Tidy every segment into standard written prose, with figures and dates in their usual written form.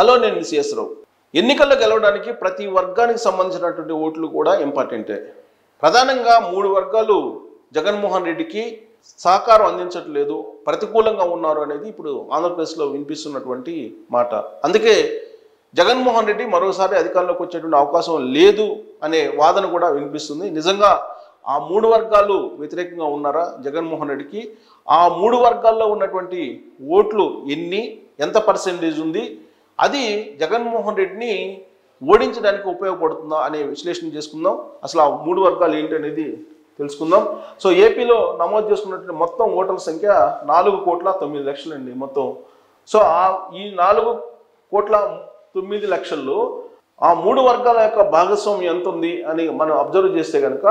Hello, నేను CS రావు. ఎన్నికల్లో గెలవడానికి ప్రతి వర్గానికి సంబంధించినటువంటి ఓట్లు కూడా ఇంపార్టెంటే. ప్రధానంగా 3 వర్గాలు జగన్మోహన్ రెడ్డికి సహకారం అందించట్లేదు, ప్రతికూలంగా ఉన్నారు అనేది ఇప్పుడు ఆంధ్రప్రదేశ్లో వినిపిస్తున్నటువంటి మాట. అందుకే జగన్మోహన్ రెడ్డి మరోసారి అధికారంలోకి వచ్చేటువంటి అవకాశం లేదు అనే వాదన కూడా వినిపిస్తుంది. నిజంగా ఆ 3 వర్గాలు వ్యతిరేకంగా ఉన్నారా జగన్మోహన్ రెడ్డికి? ఆ 3 వర్గాల్లో ఉన్నటువంటి ఓట్లు ఎంత పర్సెంటేజ్ ఉంది, అది జగన్మోహన్ రెడ్డిని ఓడించడానికి ఉపయోగపడుతుందా అనే విశ్లేషణ చేసుకుందాం. అసలు ఆ 3 వర్గాలు ఏంటి అనేది తెలుసుకుందాం. సో ఏపీలో నమోదు చేసుకున్నటువంటి మొత్తం ఓటర్ల సంఖ్య 4,09,00,000 అండి మొత్తం. సో ఈ 4,09,00,000లో ఆ 3 వర్గాల యొక్క భాగస్వామ్యం ఎంత ఉంది అని మనం అబ్జర్వ్ చేస్తే కనుక,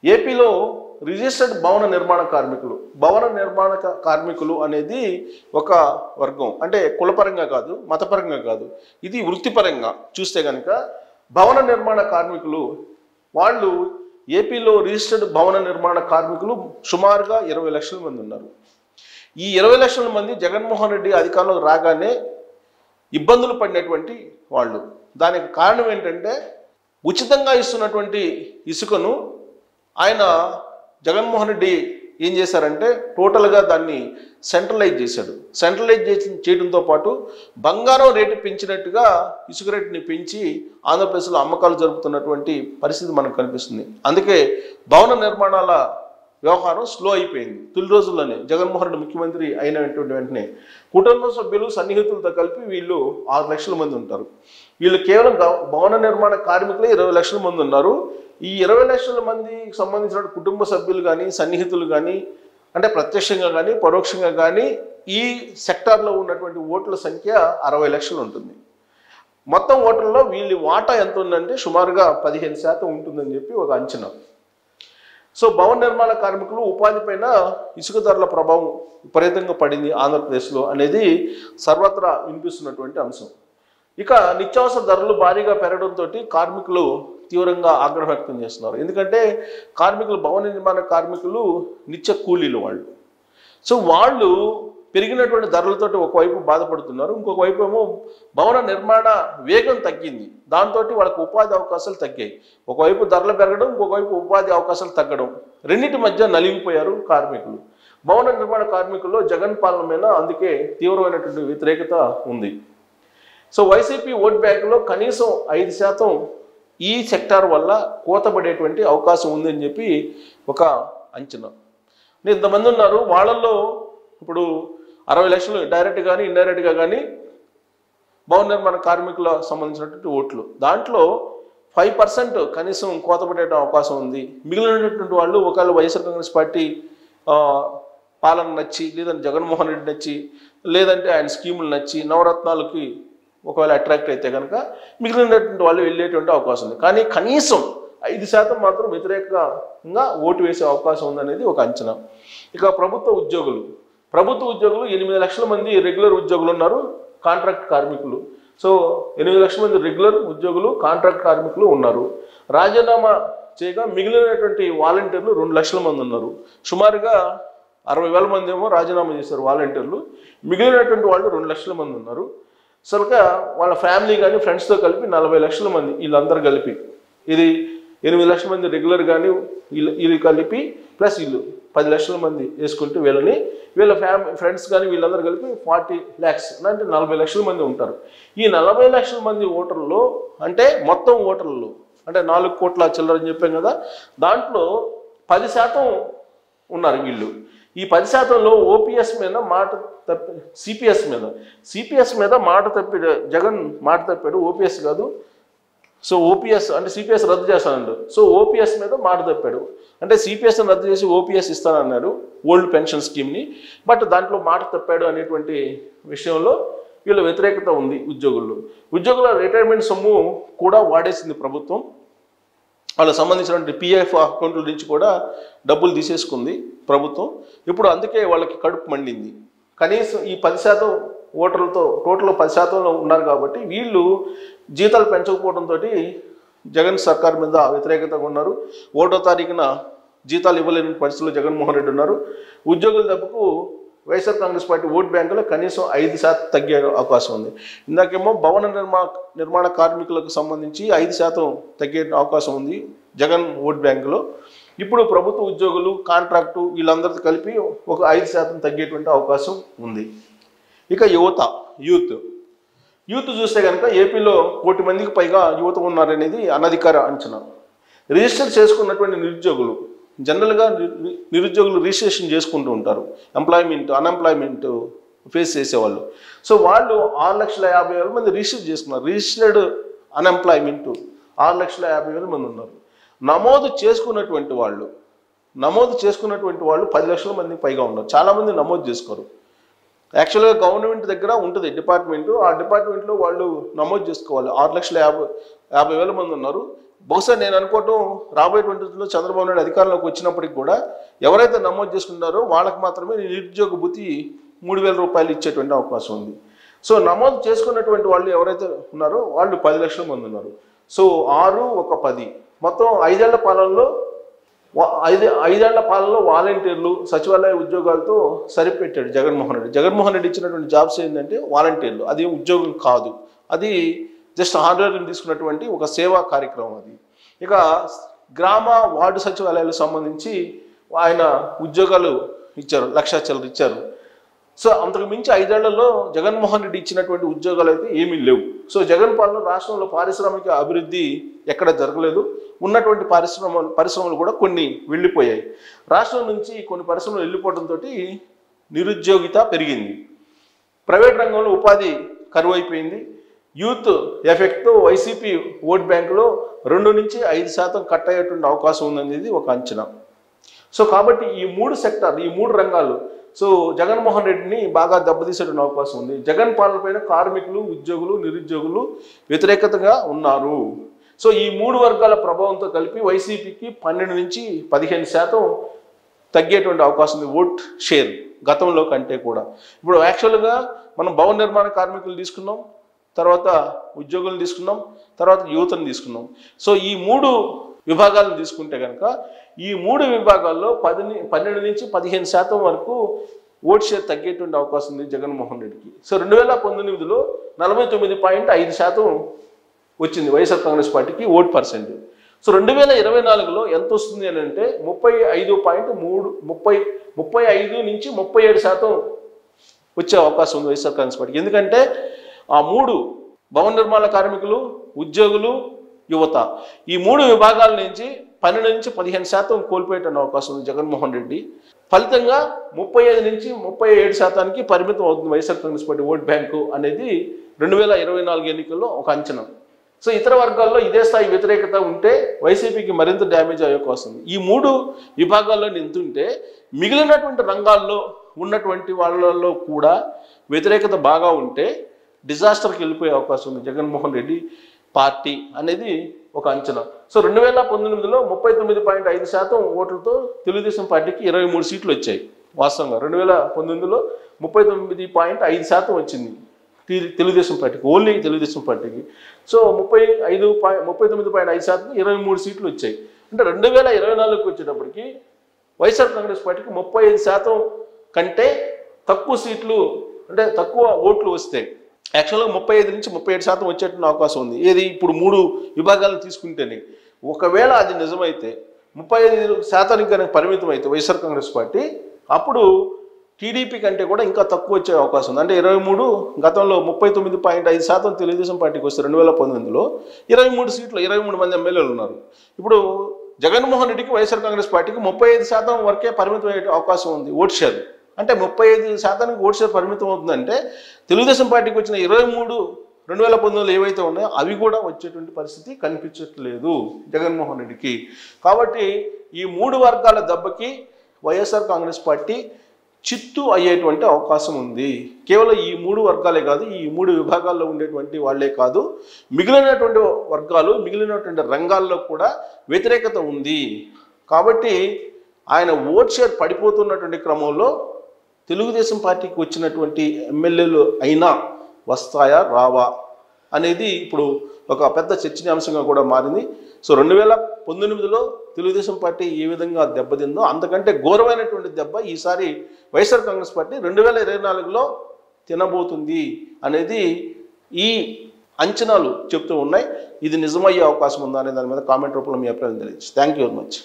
ఏపీలో రిజిస్టర్డ్ భవన నిర్మాణ కార్మికులు అనేది ఒక వర్గం. అంటే కులపరంగా కాదు, మతపరంగా కాదు, ఇది వృత్తిపరంగా చూస్తే కనుక భవన నిర్మాణ కార్మికులు వాళ్ళు ఏపీలో రిజిస్టర్డ్ భవన నిర్మాణ కార్మికులు సుమారుగా 20 లక్షల మంది ఉన్నారు. ఈ 20 లక్షల మంది జగన్మోహన్ రెడ్డి అధికారంలోకి రాగానే ఇబ్బందులు పడినటువంటి వాళ్ళు. దానికి కారణం ఏంటంటే, ఉచితంగా ఇస్తున్నటువంటి ఇసుకను ఆయన జగన్మోహన్ రెడ్డి ఏం చేశారంటే టోటల్గా దాన్ని సెంట్రలైజ్ చేశాడు. సెంట్రలైజ్ చేయడంతో పాటు బంగారం రేటు పెంచినట్టుగా ఇసుక రేటుని పెంచి ఆంధ్రప్రదేశ్లో అమ్మకాలు జరుపుతున్నటువంటి పరిస్థితి మనకు కనిపిస్తుంది. అందుకే భవన నిర్మాణాల వ్యవహారం స్లో అయిపోయింది. తొలి రోజుల్లోనే జగన్మోహన్ రెడ్డి ముఖ్యమంత్రి అయినటువంటి వెంటనే కుటుంబ సభ్యులు సన్నిహితులతో కలిపి వీళ్ళు 6 లక్షల మంది ఉంటారు. వీళ్ళు కేవలం భవన నిర్మాణ కార్మికులే 20 లక్షల మంది ఉన్నారు. ఈ 20 లక్షల మందికి సంబంధించిన కుటుంబ సభ్యులు కానీ, సన్నిహితులు కానీ, అంటే ప్రత్యక్షంగా కానీ పరోక్షంగా కానీ ఈ సెక్టార్లో ఉన్నటువంటి ఓట్ల సంఖ్య 60 లక్షలు ఉంటుంది. మొత్తం ఓట్లలో వీళ్ళ వాటా ఎంత ఉందంటే సుమారుగా 15% ఉంటుందని చెప్పి ఒక అంచనా. సో భవన నిర్మాణ కార్మికులు ఉపాధి పైన ఇసుక ధరల ప్రభావం విపరీతంగా పడింది ఆంధ్రప్రదేశ్లో అనేది సర్వత్రా వినిపిస్తున్నటువంటి అంశం. ఇక నిత్యావసర ధరలు భారీగా పెరగడంతో కార్మికులు తీవ్రంగా ఆగ్రహం వ్యక్తం చేస్తున్నారు. ఎందుకంటే భవన నిర్మాణ కార్మికులు నిత్య కూలీలు వాళ్ళు. సో వాళ్ళు పెరిగినటువంటి ధరలతోటి ఒకవైపు బాధపడుతున్నారు, ఇంకొక వైపు ఏమో భవన నిర్మాణ వేగం తగ్గింది, దాంతో వాళ్ళకి ఉపాధి అవకాశాలు తగ్గాయి. ఒకవైపు ధరలు పెరగడం, ఇంకొకవైపు ఉపాధి అవకాశాలు తగ్గడం, రెండింటి మధ్య నలిగిపోయారు కార్మికులు. భవన నిర్మాణ కార్మికుల్లో జగన్ పాలన మీద అందుకే తీవ్రమైనటువంటి వ్యతిరేకత ఉంది. సో వైసీపీ ఓట్ బ్యాంకులో కనీసం 5% ఈ సెక్టార్ వల్ల కోతపడేటువంటి అవకాశం ఉందని చెప్పి ఒక అంచనా. ఇంతమంది ఉన్నారు, వాళ్ళల్లో ఇప్పుడు 60 లక్షలు డైరెక్ట్ కానీ ఇండైరెక్ట్గా కానీ భవన నిర్మాణ కార్మికుల సంబంధించినటువంటి ఓట్లు, దాంట్లో 5% కనీసం కోతపడే అవకాశం ఉంది. మిగిలినటువంటి వాళ్ళు ఒకవేళ వైఎస్ఆర్ కాంగ్రెస్ పార్టీ పాలన నచ్చి, లేదంటే జగన్మోహన్ రెడ్డి నచ్చి, లేదంటే ఆయన స్కీములు నచ్చి నవరత్నాలకి ఒకవేళ అట్రాక్ట్ అయితే కనుక మిగిలినటువంటి వాళ్ళు వెళ్ళేటువంటి అవకాశం ఉంది. కానీ కనీసం 5% మాత్రం వ్యతిరేకంగా ఓటు వేసే అవకాశం ఉందనేది ఒక అంచనా. ఇక ప్రభుత్వ ఉద్యోగులు 8 లక్షల మంది రెగ్యులర్ ఉద్యోగులు ఉన్నారు, కాంట్రాక్ట్ కార్మికులు. సో 8 లక్షల మంది రెగ్యులర్ ఉద్యోగులు, కాంట్రాక్ట్ కార్మికులు ఉన్నారు. రాజీనామా చేయగా మిగిలినటువంటి వాలంటీర్లు 2 లక్షల మంది ఉన్నారు. సుమారుగా 60,000 మంది ఏమో రాజీనామా చేశారు వాలంటీర్లు, మిగిలినటువంటి వాళ్ళు 2 లక్షల మంది ఉన్నారు. అసలుగా వాళ్ళ ఫ్యామిలీ కానీ ఫ్రెండ్స్తో కలిపి 40 లక్షల మంది, వీళ్ళందరూ కలిపి, ఇది 8 లక్షల మంది రెగ్యులర్ కానీ వీళ్ళు కలిపి ప్లస్ వీళ్ళు 10 లక్షల మంది వేసుకుంటూ వీళ్ళ ఫ్రెండ్స్ కానీ వీళ్ళందరూ కలిపి 40 lakhs అంటే 40 లక్షల మంది ఉంటారు. ఈ 40 లక్షల మంది ఓటర్లలో, అంటే మొత్తం ఓటర్లలో, అంటే 4 కోట్ల చిల్లర అని చెప్పాం కదా, దాంట్లో 10% ఉన్నారు వీళ్ళు. ఈ 10%లో ఓపీఎస్ మీద మాట తప్పి, సిపిఎస్ మీద మాట తప్పి జగన్ మాట తప్పాడు, ఓపీఎస్ కాదు. సో ఓపీఎస్ అంటే సిపిఎస్ రద్దు చేస్తానన్నాడు, సో ఓపీఎస్ మీద మాట తప్పాడు. అంటే సిపిఎస్ని రద్దు చేసి ఓపీఎస్ ఇస్తానన్నాడు, ఓల్డ్ పెన్షన్ స్కీమ్ని, బట్ దాంట్లో మాట తప్పాడు అనేటువంటి విషయంలో వీళ్ళ వ్యతిరేకత ఉంది ఉద్యోగుల రిటైర్మెంట్ సొమ్ము కూడా వాడేసింది ప్రభుత్వం. వాళ్ళకి సంబంధించినటువంటి పిఎఫ్ అకౌంట్ల నుంచి కూడా డబ్బులు తీసేసుకుంది ప్రభుత్వం. ఇప్పుడు అందుకే వాళ్ళకి కడుపు మండింది. కనీసం ఈ 10% ఓటర్లతో టోటల్ 10% ఉన్నారు కాబట్టి వీళ్ళు జీతాలు పెంచకపోవడంతో జగన్ సర్కార్ మీద వ్యతిరేకతగా ఉన్నారు. 1వ తారీఖున జీతాలు ఇవ్వలేని పరిస్థితుల్లో జగన్మోహన్ రెడ్డి ఉన్నారు. ఉద్యోగుల దెబ్బకు వైఎస్ఆర్ కాంగ్రెస్ పార్టీ ఓట్ బ్యాంకులో కనీసం 5% తగ్గే అవకాశం ఉంది. ఇందాకేమో భవన నిర్మాణ కార్మికులకు సంబంధించి 5% తగ్గే అవకాశం ఉంది జగన్ ఓట్ బ్యాంకులో. ఇప్పుడు ప్రభుత్వ ఉద్యోగులు, కాంట్రాక్టు వీళ్ళందరితో కలిపి ఒక 5% తగ్గేటువంటి అవకాశం ఉంది. ఇక యూత్ చూస్తే కనుక ఏపీలో 1 కోటి మందికి పైగా యువత ఉన్నారనేది అనధికార అంచనా. రిజిస్టర్ చేసుకున్నటువంటి నిరుద్యోగులు, జనరల్గా నిరుద్యోగులు రిజిస్ట్రేషన్ చేసుకుంటూ ఉంటారు, అన్ఎంప్లాయ్మెంట్ ఫేస్ చేసేవాళ్ళు. సో వాళ్ళు 6,50,000 మంది రిజిస్టర్ చేసుకున్నారు. రిజిస్టర్డ్ అన్ఎంప్లాయ్మెంట్ 6,50,000 మంది ఉన్నారు. నమోదు చేసుకున్నటువంటి వాళ్ళు 10 లక్షల మంది పైగా ఉన్నారు. చాలామంది నమోదు చేసుకోరు. యాక్చువల్గా గవర్నమెంట్ దగ్గర ఉంటుంది డిపార్ట్మెంటు, ఆ డిపార్ట్మెంట్లో వాళ్ళు నమోదు చేసుకోవాలి. 6,50,000 మంది ఉన్నారు. బహుశా నేను అనుకోవటం రాబోయేటువంటి రోజుల్లో చంద్రబాబు నాయుడు అధికారంలోకి వచ్చినప్పటికి కూడా ఎవరైతే నమోదు చేసుకుంటారో వాళ్ళకి మాత్రమే నిరుద్యోగ భృతి 3,000 రూపాయలు ఇచ్చేటువంటి అవకాశం ఉంది. సో నమోదు చేసుకున్నటువంటి వాళ్ళు ఎవరైతే ఉన్నారో వాళ్ళు 10 లక్షల మంది ఉన్నారు. సో 6, 1, 10 మొత్తం 5 ఏళ్ల పాలనలో వాలంటీర్లు, సచివాలయ ఉద్యోగాలతో సరిపెట్టాడు జగన్మోహన్ రెడ్డి. జగన్మోహన్ రెడ్డి ఇచ్చినటువంటి జాబ్స్ ఏంటంటే వాలంటీర్లు, అది ఉద్యోగం కాదు, అది జస్ట్ హార్డ్వేర్ని తీసుకున్నటువంటి ఒక సేవా కార్యక్రమం అది. ఇక గ్రామ వార్డు సచివాలయాలకు సంబంధించి ఆయన ఉద్యోగాలు ఇచ్చారు, 1,00,000 చిల్లర ఇచ్చారు. సో అంతకు మించి 5 ఏళ్లలో జగన్మోహన్ రెడ్డి ఇచ్చినటువంటి ఉద్యోగాలు అయితే ఏమీ లేవు. సో జగన్ పాలన రాష్ట్రంలో పారిశ్రామిక అభివృద్ధి ఎక్కడ జరగలేదు. ఉన్నటువంటి పరిశ్రమలు కూడా కొన్ని వెళ్ళిపోయాయి. రాష్ట్రం నుంచి కొన్ని పరిశ్రమలు వెళ్ళిపోవడంతో నిరుద్యోగిత పెరిగింది. ప్రైవేట్ రంగంలో ఉపాధి కరువు అయిపోయింది. యూత్ ఎఫెక్ట్తో వైసీపీ ఓట్ బ్యాంకులో 2 నుంచి 5% కట్ అయ్యేటువంటి అవకాసం ఉందనేది ఒక అంచనా. సో కాబట్టి ఈ 3 రంగాలు సో జగన్మోహన్ రెడ్డిని బాగా దెబ్బతీసేటువంటి అవకాశం ఉంది. జగన్ పాలన పైన కార్మికులు, ఉద్యోగులు, నిరుద్యోగులు వ్యతిరేకతగా ఉన్నారు. సో ఈ 3 వర్గాల ప్రభావంతో కలిపి వైసీపీకి 12 నుంచి 15% తగ్గేటువంటి అవకాశం ఉంది ఓట్ షేర్ గతంలో కంటే కూడా. ఇప్పుడు యాక్చువల్గా మనం భవన నిర్మాణ కార్మికులు తీసుకున్నాం, తర్వాత ఉద్యోగులను తీసుకున్నాం, తర్వాత యువతను తీసుకున్నాం. సో ఈ 3 విభాగాలను తీసుకుంటే కనుక ఈ 3 విభాగాల్లో 12 నుంచి 15% వరకు ఓట్ షేర్ తగ్గేటువంటి అవకాశం ఉంది జగన్మోహన్ రెడ్డికి. సో 2019లో 49.5% వచ్చింది వైఎస్ఆర్ కాంగ్రెస్ పార్టీకి ఓట్ పర్సెంట్. సో 2024లో ఎంత వస్తుంది అని అంటే 35 నుంచి 37% వచ్చే అవకాశం ఉంది వైఎస్ఆర్ కాంగ్రెస్ పార్టీకి. ఎందుకంటే ఆ 3 భవన నిర్మాణ కార్మికులు, ఉద్యోగులు, యువత ఈ 3 విభాగాల నుంచి 12 నుంచి 15% కోల్పోయేటువంటి అవకాశం ఉంది జగన్మోహన్ రెడ్డి. ఫలితంగా 35 నుంచి 37%కి పరిమితం అవుతుంది YSR Congress party vote bank అనేది 2024 ఎన్నికల్లో ఒక అంచనా. సో ఇతర వర్గాల్లో ఇదే స్థాయి వ్యతిరేకత ఉంటే వైసీపీకి మరింత డ్యామేజ్ అయ్యే అవకాశం ఉంది. ఈ 3 విభాగాల్లో నింతుంటే మిగిలినటువంటి రంగాల్లో ఉన్నటువంటి వాళ్ళలో కూడా వ్యతిరేకత బాగా ఉంటే డిజాస్టర్కి వెళ్ళిపోయే అవకాశం ఉంది జగన్మోహన్ రెడ్డి పార్టీ అనేది ఒక అంచనా. సో 2019లో 39.5% ఓట్లతో తెలుగుదేశం పార్టీకి 23 సీట్లు వచ్చాయి. వాస్తవంగా 2019లో 39.5% వచ్చింది తెలుగుదేశం పార్టీకి, ఓన్లీ తెలుగుదేశం పార్టీకి. సో 39.5% 23 సీట్లు వచ్చాయి. అంటే 2024కి వచ్చేటప్పటికి వైఎస్ఆర్ కాంగ్రెస్ పార్టీకి 35% కంటే తక్కువ సీట్లు, అంటే తక్కువ ఓట్లు వస్తాయి. యాక్చువల్గా 35 నుంచి 37% వచ్చేటువంటి అవకాశం ఉంది. ఏది ఇప్పుడు 3 విభాగాలను తీసుకుంటేనే. ఒకవేళ అది నిజమైతే 35% కనుక పరిమితం అయితే వైఎస్ఆర్ కాంగ్రెస్ పార్టీ, అప్పుడు టీడీపీ కంటే కూడా ఇంకా తక్కువ వచ్చే అవకాశం ఉంది. అంటే 23, గతంలో 39.5% తెలుగుదేశం పార్టీకి వస్తే 2019లో 23 సీట్లు, 23 మంది ఎమ్మెల్యేలు ఉన్నారు. ఇప్పుడు జగన్మోహన్ రెడ్డికి వైఎస్ఆర్ కాంగ్రెస్ పార్టీకి 35% వరకే పరిమితం అయ్యే అవకాశం ఉంది ఓట్ షేర్. అంటే 35%కి ఓట్ షేర్ పరిమితం అవుతుందంటే తెలుగుదేశం పార్టీకి వచ్చిన 23 2019లో ఏవైతే ఉన్నాయో అవి కూడా వచ్చేటువంటి పరిస్థితి కనిపించట్లేదు జగన్మోహన్ రెడ్డికి. కాబట్టి ఈ 3 వర్గాల దెబ్బకి వైఎస్ఆర్ కాంగ్రెస్ పార్టీ చిత్తు అయ్యేటువంటి అవకాశం ఉంది. కేవలం ఈ 3 వర్గాలే కాదు, ఈ 3 విభాగాల్లో ఉండేటువంటి వాళ్ళే కాదు, మిగిలినటువంటి వర్గాలు, మిగిలినటువంటి రంగాల్లో కూడా వ్యతిరేకత ఉంది. కాబట్టి ఆయన ఓట్ షేర్ పడిపోతున్నటువంటి క్రమంలో తెలుగుదేశం పార్టీకి వచ్చినటువంటి ఎమ్మెల్యేలు అయినా వస్తాయా రావా అనేది ఇప్పుడు ఒక పెద్ద చర్చనీయాంశంగా కూడా మారింది. సో 2019లో తెలుగుదేశం పార్టీ ఏ విధంగా దెబ్బతిందో అంతకంటే ఘోరమైనటువంటి దెబ్బ ఈసారి వైఎస్ఆర్ కాంగ్రెస్ పార్టీ 2024లో తినబోతుంది అనేది ఈ అంచనాలు చెప్తూ ఉన్నాయి. ఇది నిజమయ్యే అవకాశం ఉందా అనే దాని మీద కామెంట్ రూపంలో మీ అభిప్రాయం తెలియజేయండి. Thank you very much.